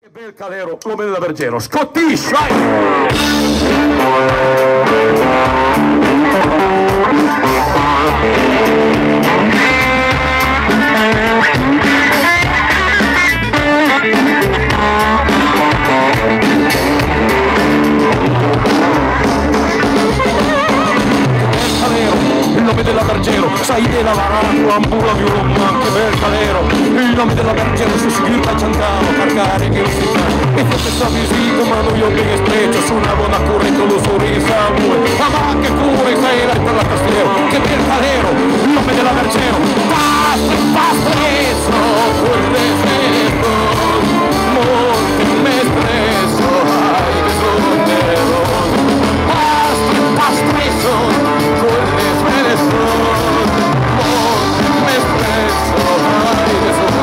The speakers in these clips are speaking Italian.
Che bel calero, l'uomo della Vergero, scottisci, vai! Il nome della Vergero, sai della varana, ambula di Roma, che bel calero. Il nome della Vergero si grita cantando, carcare che si fa. E forse sta visito, ma non io che spreccio, su una buona corrente lo sorriso a lui. Ma che cura, sei là per la Castiero, che bel calero. Il nome della Vergero, pastesso, quel deserto, monte mestresso, hai bisogno. Pastesso, quel deserto, monte mestresso, hai bisogno.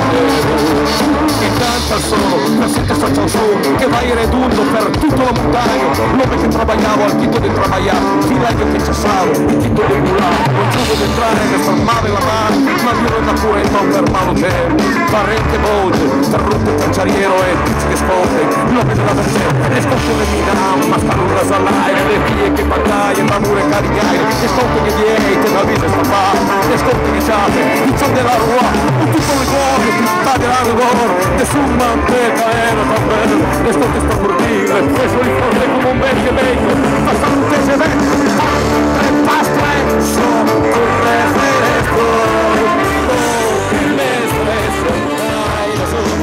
E canta solo, la sente sta canzone che va in redundo per tutta la montagna. L'uomo che travagliava al titolo di travagliare, filaio che cessavo, il titolo di mulare. Non giusto di entrare, ne fermare la mano, ma io non da cura e non per malo tempo. Parente voce, interrotto cancelliero e tutti che scotte. L'uomo della Vergero, le scotte le minam, ma stanno una salaia, le figlie che battaglie, ma mure caricaie, le scotte che diei, che la vita sta fatta, le scotte che ciate, il son della rua, tutto il cuore, tutta della loro, nessun manteca era tan bello, le scotte sta per dire, preso di forte come un vecchio vecchio, ma salute se vede, tre pastesso, corre fresco, me stresso, dai da solo,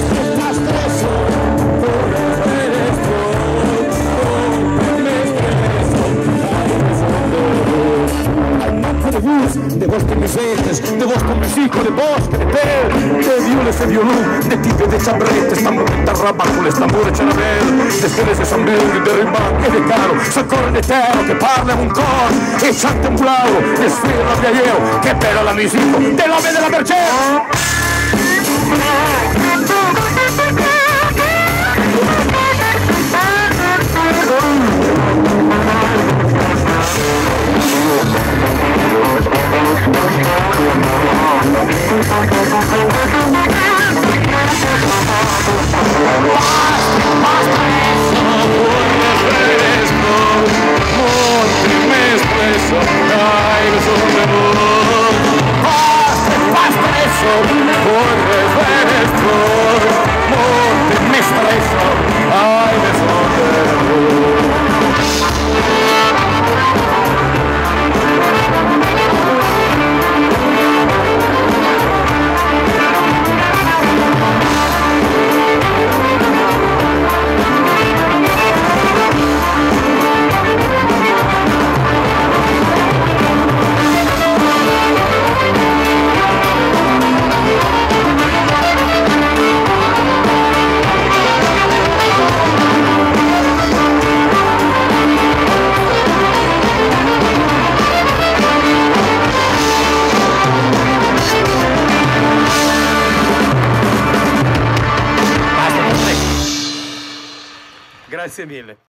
tre pastesso, corre fresco, me stresso, dai da solo. Al manco de bus, de vostre misetes, de vostro mesico, de bosque, de ter, de violes e violun, de tipe de chabrete, estamos en tarraba con les tambores charabel, de seres de San Belli, de Rimac e de Caro, s'accorre de terra che parla un cor, e chanta un blauo, e sfira viaiero, che bella la musica, dell'uomo della Vergero! Grazie mille.